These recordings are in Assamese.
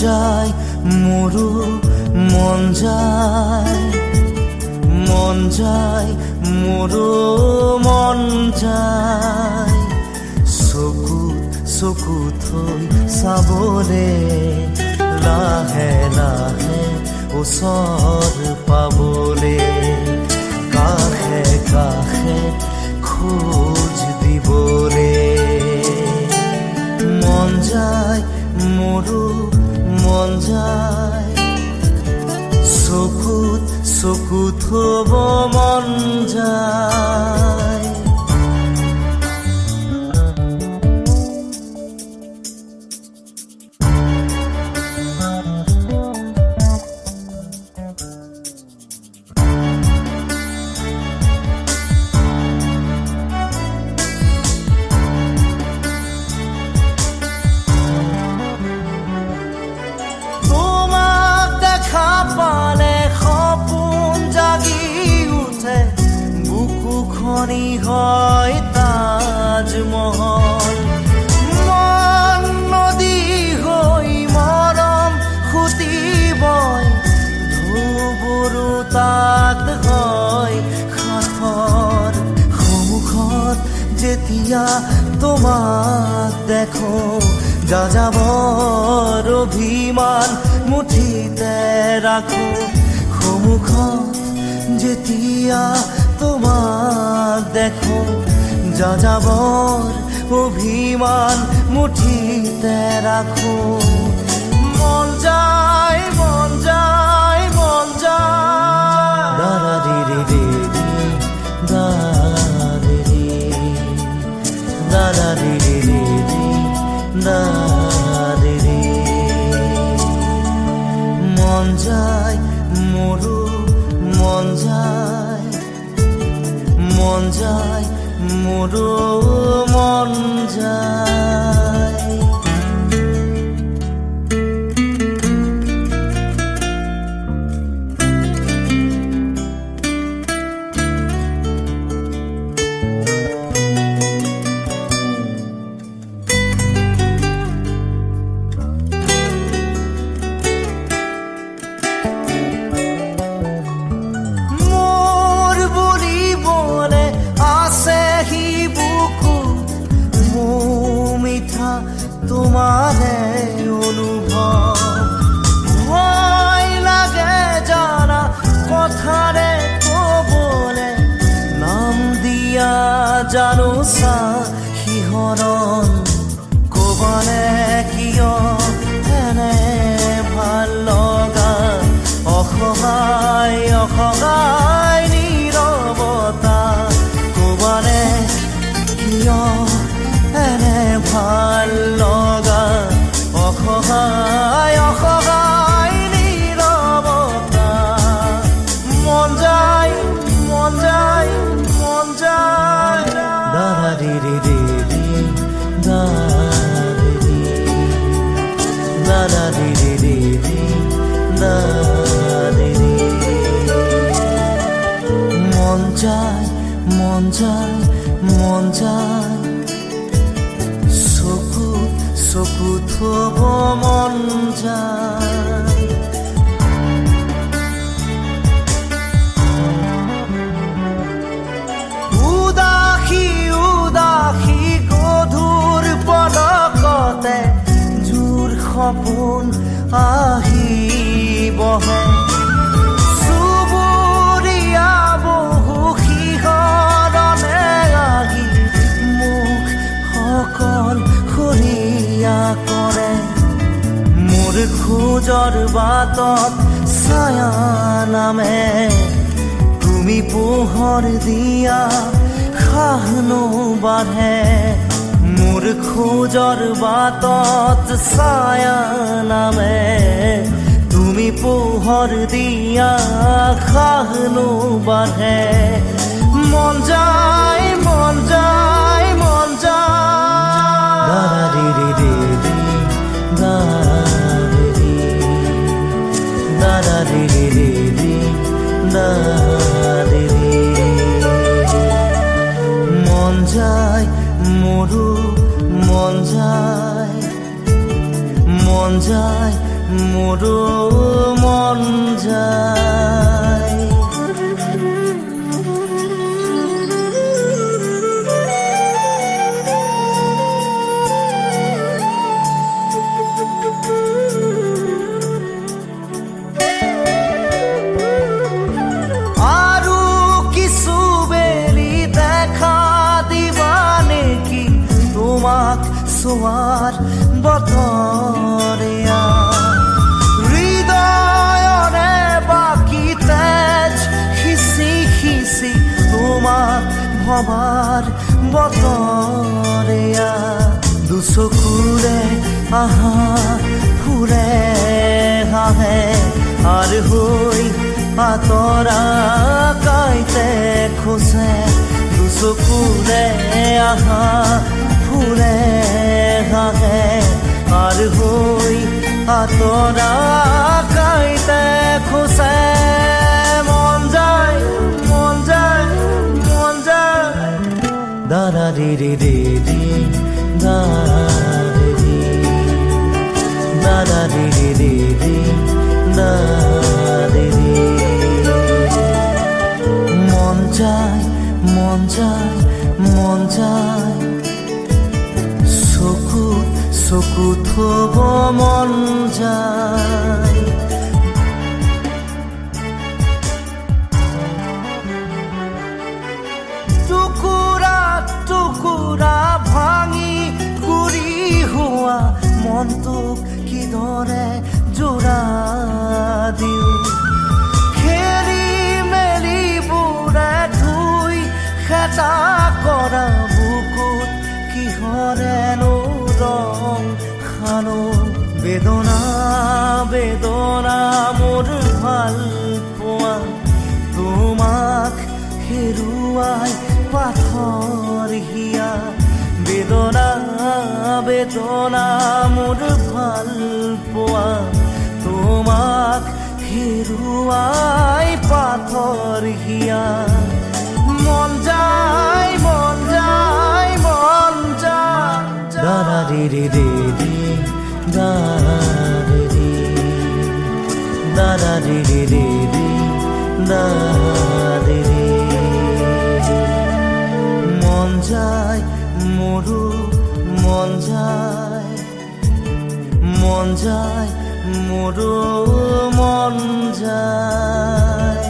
যায় মোৰো মন যায় মোৰো মন যায় চকু থৈ চাবলে লাহে লাহে ওচৰ পাবলে কাষে কাষে খোজ দিবলে মন যায় মোৰো মন যায় চকু থব মন যায় খনি হয় তাজমহল মন নদী হৈ মৰম খুটিবই ধুবুৰু তাত হয় সাঁথৰ সন্মুখত যেতিয়া তোমাক দেখো যাযাবৰ অভিমান মুঠিতে ৰাখো সন্মুখত যেতিয়া তোমাক দেখো যাযাবৰ অভিমান মুঠিতে ৰাখো মন যায় মন যায় মন যায় দাদা দিদি দিদি দাদি দাদা দিদি দিদি দাদি মন যায় মোৰো মন যায় মোৰো মন যায় তোমাৰে অনুভৱ ভয় লাগে জানা কথাৰে কবলে নাম দিয়া জানো চা শিহৰণ কবালে কিয় এনে ভাল লগা অসহায় অসহায় নীৰৱতা কবালে কিয় এনে ভাল লগা অসহায় অসহায় নীৰৱতা মন যায় মন যায় মন যায় দাদা দিদি দিদি দাদি দাদা দিদি দিদি দাদি মন যায় মন যায় মন যায় চকু থব মন যায় উদাসী উদাসী গধুৰ পলকতে জোৰ সপোন আহি বহে চুবুৰীয়া বহু শিহৰণে আহি মুখ সকল কৰে মোৰ খোজৰ বাটত ছায়া নামে তুমি পোহৰ দিয়া খাহনো বাঢ়ে মোৰ খোজৰ বাটত ছায়া নামে তুমি পোহৰ দিয়া খাহনো বাঢ়ে মন যায় মন যায় মন যায় দাদি দিদি দাদি দাদা দিদি দিদি দাদি মন যায় মোৰো মন যায় মন যায় মোৰো মন যায়। আৰু কিছু বেলি দেখা দিবা নেকি তোমাক চোৱাৰ বতৰীয়া হৃদয়ৰে বাকী তেজ সিঁচি সিঁচি তোমাক ভবাৰ বতৰীয়া দুচকুৰে আহা ফুৰে হাঁহে আৰ হৈ আঁতৰা কাইতে খোজে দুচকুৰে আহা ফুৰে হাঁহে আৰ হৈ আঁতৰা কাইতে খোজে মন যায় মন যায় মন যায় দাদা রে রে রে রে দাদা রে রে রে রে মন যায় মন যায় মন যায় চকুত চকুত থব মন যায় টুকুৰা টুকুৰা ভাঙি গুৰি হোৱা মনটোক কিদৰে জোৰা দিওঁ খেলি মেলি বুঢ়া ধুই খেতা কৰা বুকুত কিহৰেনো ৰং খানো বেদনা বেদনা মোৰ ভাল পোৱা তোমাক হেৰুৱাই পাথৰ হিয়া বেদনা বেদনা মোৰ ভাল পোৱা তোমাক হেৰুৱাই পাথৰ হিয়া মন যায় মন যায় মন যায় দাদা রে রে রে রে দাদা রে রে রে রে দাদা রে মন যায় মোৰো মন যায় মন যায় মোৰো মন যায়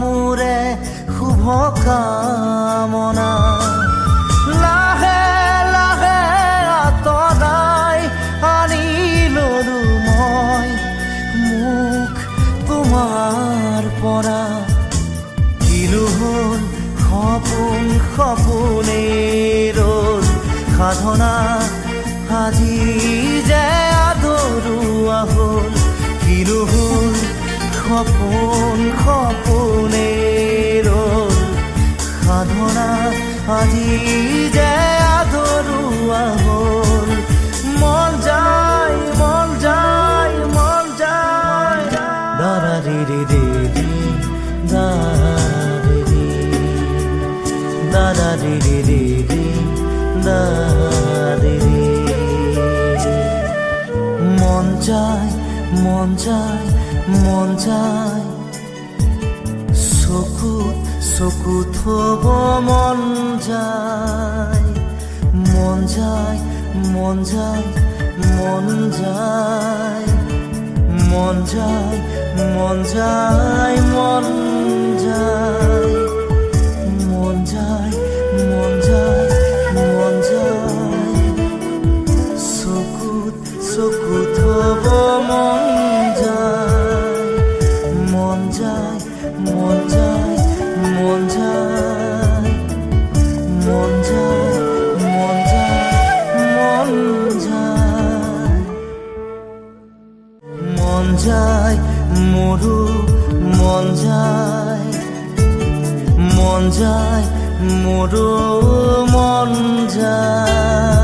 মোৰে শুভ কামনা লাহে লাহে আঁতৰাই আনি ললো মই মুখ তোমাৰ পৰা কিনো হ'ল সপোন সপোনেই ৰ'ল সাধনা আজি যে আদৰুৱা হ'ল কিনো হ'ল সপোন সপোনেই ৰ'ল সাধনা আজি যে আদৰুৱা হ'ল মন যায় মন যায় মন যায় দাদা রে রে রে রে দাদা রে রে রে রে দাদা রে মন যায় মন যায় মন যায় চকুত চকুত থব মন যায় মন যায় মন যায় মন যায় মন যায় মন যায় মন যায় মন যায় মন যায় মন যায় চকুত চকুত থব মন যায় মন যায় মন যায় মন যায় মন যায় মন যায় মন যায় মন যায় মোৰো মন যায়, মন যায়, মোৰো মন যায়।